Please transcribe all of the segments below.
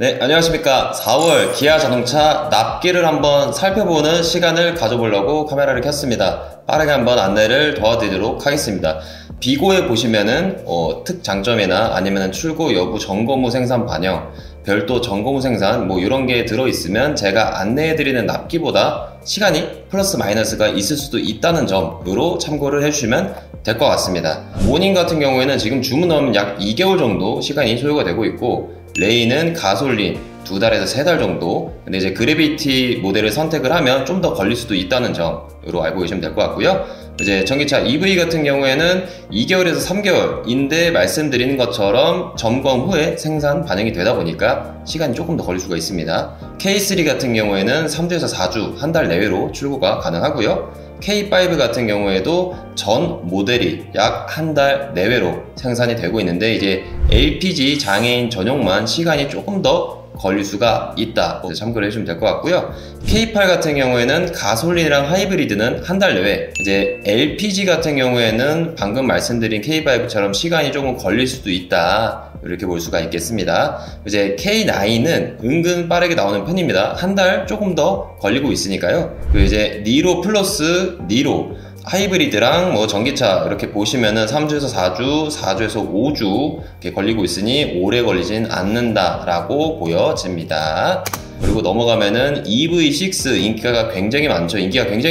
네, 안녕하십니까. 4월 기아 자동차 납기를 한번 살펴보는 시간을 가져보려고 카메라를 켰습니다. 빠르게 한번 안내를 도와드리도록 하겠습니다. 비고에 보시면은 특장점이나 아니면 출고 여부 점검 후 생산 반영, 별도 점검 후 생산 뭐 이런 게 들어있으면 제가 안내해드리는 납기보다 시간이 플러스 마이너스가 있을 수도 있다는 점으로 참고를 해주시면 될 것 같습니다. 모닝 같은 경우에는 지금 주문 넣으면 약 2개월 정도 시간이 소요가 되고 있고, 레이는 가솔린 2달에서 3달 정도. 근데 이제 그래비티 모델을 선택을 하면 좀 더 걸릴 수도 있다는 점으로 알고 계시면 될 것 같고요. 이제 전기차 EV 같은 경우에는 2개월에서 3개월인데 말씀드리는 것처럼 점검 후에 생산 반영이 되다 보니까 시간이 조금 더 걸릴 수가 있습니다. K3 같은 경우에는 3주에서 4주, 한 달 내외로 출고가 가능하고요. K5 같은 경우에도 전 모델이 약 한 달 내외로 생산이 되고 있는데, 이제 LPG 장애인 전용만 시간이 조금 더 걸릴 수가 있다. 참고를 해주시면 될 것 같고요. K8 같은 경우에는 가솔린이랑 하이브리드는 한 달 내외, 이제 LPG 같은 경우에는 방금 말씀드린 K5처럼 시간이 조금 걸릴 수도 있다, 이렇게 볼 수가 있겠습니다. 이제 K9은 은근 빠르게 나오는 편입니다. 한 달 조금 더 걸리고 있으니까요. 그리고 이제 니로 플러스 니로 하이브리드랑 뭐 전기차 이렇게 보시면은 3주에서 4주, 4주에서 5주 이렇게 걸리고 있으니 오래 걸리진 않는다라고 보여집니다. 그리고 넘어가면은 EV6 인기가 굉장히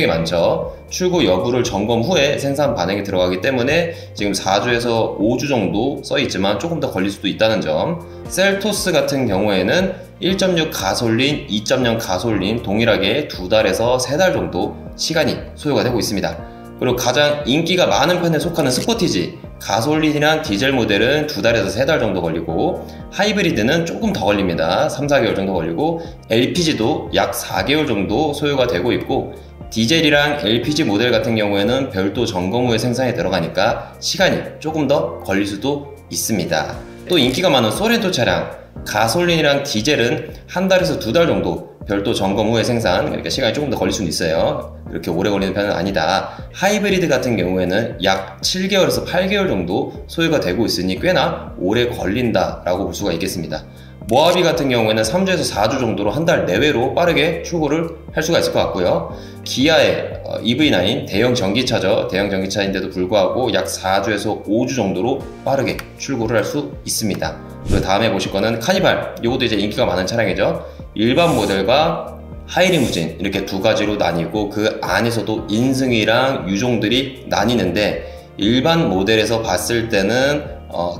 많죠. 출고 여부를 점검 후에 생산 반영이 들어가기 때문에 지금 4주에서 5주 정도 써있지만 조금 더 걸릴 수도 있다는 점. 셀토스 같은 경우에는 1.6 가솔린, 2.0 가솔린 동일하게 2달에서 3달 정도 시간이 소요가 되고 있습니다. 그리고 가장 인기가 많은 편에 속하는 스포티지, 가솔린이랑 디젤 모델은 2달에서 3달 정도 걸리고, 하이브리드는 조금 더 걸립니다. 3-4개월 정도 걸리고, LPG도 약 4개월 정도 소요가 되고 있고, 디젤이랑 LPG 모델 같은 경우에는 별도 점검 후에 생산에 들어가니까 시간이 조금 더 걸릴 수도 있습니다. 또 인기가 많은 소렌토 차량, 가솔린이랑 디젤은 한 달에서 2달 정도 별도 점검 후에 생산, 그러니까 시간이 조금 더 걸릴 수는 있어요. 이렇게 오래 걸리는 편은 아니다. 하이브리드 같은 경우에는 약 7개월에서 8개월 정도 소요가 되고 있으니 꽤나 오래 걸린다라고 볼 수가 있겠습니다. 모하비 같은 경우에는 3주에서 4주 정도로 한 달 내외로 빠르게 출고를 할 수가 있을 것 같고요. 기아의 EV9 대형 전기차죠. 대형 전기차인데도 불구하고 약 4주에서 5주 정도로 빠르게 출고를 할 수 있습니다. 그리고 다음에 보실 거는 카니발. 이것도 이제 인기가 많은 차량이죠. 일반 모델과 하이리무진 이렇게 두 가지로 나뉘고, 그 안에서도 인승이랑 유종들이 나뉘는데, 일반 모델에서 봤을 때는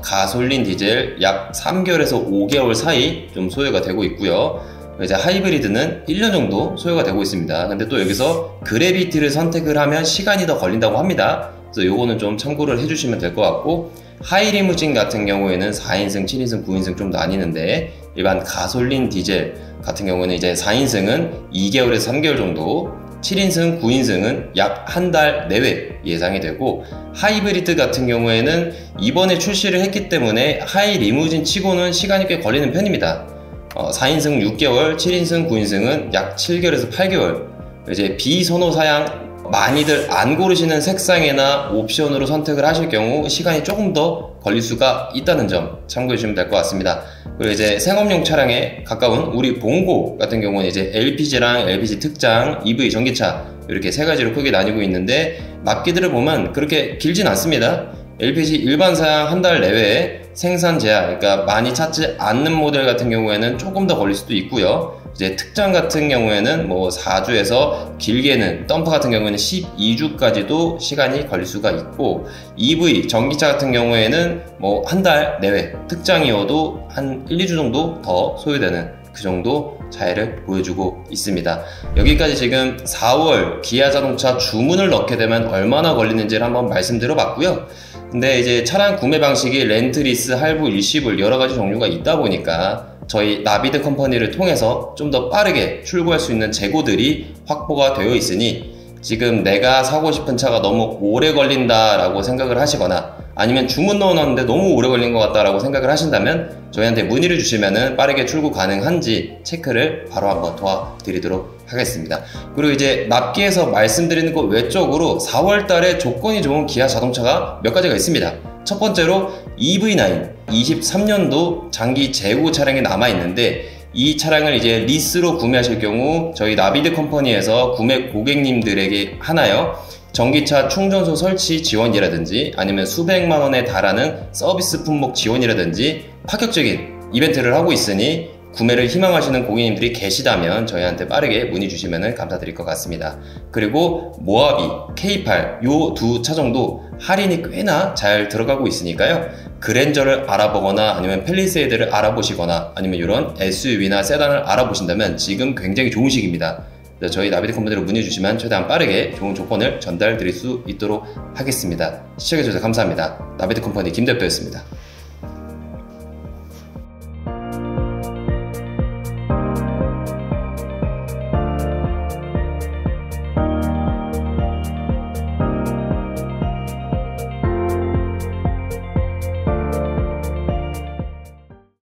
가솔린, 디젤 약 3개월에서 5개월 사이 좀 소요가 되고 있고요. 이제 하이브리드는 1년 정도 소요가 되고 있습니다. 근데 또 여기서 그래비티를 선택을 하면 시간이 더 걸린다고 합니다. 그래서 요거는 좀 참고를 해주시면 될 것 같고, 하이리무진 같은 경우에는 4인승, 7인승, 9인승 좀 나뉘는데, 일반 가솔린, 디젤 같은 경우는 이제 4인승은 2개월에서 3개월 정도, 7인승, 9인승은 약 한 달 내외 예상이 되고, 하이브리드 같은 경우에는 이번에 출시를 했기 때문에 하이리무진 치고는 시간이 꽤 걸리는 편입니다. 4인승 6개월, 7인승, 9인승은 약 7개월에서 8개월. 이제 비선호 사양 많이들 안 고르시는 색상이나 옵션으로 선택을 하실 경우 시간이 조금 더 걸릴 수가 있다는 점 참고해 주시면 될 것 같습니다. 그리고 이제 생업용 차량에 가까운 우리 봉고 같은 경우는 이제 LPG랑 LPG 특장, EV 전기차 이렇게 세 가지로 크게 나뉘고 있는데, 납기들을 보면 그렇게 길진 않습니다. LPG 일반 사양 한 달 내외에 생산 제한, 그러니까 많이 찾지 않는 모델 같은 경우에는 조금 더 걸릴 수도 있고요. 이제 특장 같은 경우에는 뭐 4주에서 길게는 덤퍼 같은 경우에는 12주까지도 시간이 걸릴 수가 있고, EV 전기차 같은 경우에는 뭐 한 달 내외, 특장이어도 한 1-2주 정도 더 소요되는 그 정도 차이를 보여주고 있습니다. 여기까지 지금 4월 기아 자동차 주문을 넣게 되면 얼마나 걸리는지를 한번 말씀드려 봤고요. 근데 이제 차량 구매 방식이 렌트, 리스, 할부, 일시불 여러가지 종류가 있다 보니까 저희 나비드 컴퍼니를 통해서 좀 더 빠르게 출고할 수 있는 재고들이 확보가 되어 있으니, 지금 내가 사고 싶은 차가 너무 오래 걸린다 라고 생각을 하시거나, 아니면 주문 넣어놨는데 너무 오래 걸린 것 같다 라고 생각을 하신다면 저희한테 문의를 주시면 빠르게 출고 가능한지 체크를 바로 한번 도와드리도록 하겠습니다. 그리고 이제 납기에서 말씀드리는 것 외적으로 4월 달에 조건이 좋은 기아 자동차가 몇 가지가 있습니다. 첫 번째로 EV9 23년도 장기 재고 차량이 남아있는데, 이 차량을 이제 리스로 구매하실 경우 저희 나비드 컴퍼니에서 구매 고객님들에게 하나요, 전기차 충전소 설치 지원이라든지 아니면 수백만 원에 달하는 서비스 품목 지원이라든지 파격적인 이벤트를 하고 있으니 구매를 희망하시는 고객님들이 계시다면 저희한테 빠르게 문의 주시면 감사드릴 것 같습니다. 그리고 모하비, K8 요 두 차종도 할인이 꽤나 잘 들어가고 있으니까요. 그랜저를 알아보거나 아니면 팰리세이드를 알아보시거나 아니면 이런 SUV나 세단을 알아보신다면 지금 굉장히 좋은 시기입니다. 저희 나비드 컴퍼니로 문의 주시면 최대한 빠르게 좋은 조건을 전달 드릴 수 있도록 하겠습니다. 시청해주셔서 감사합니다. 나비드 컴퍼니 김 대표였습니다.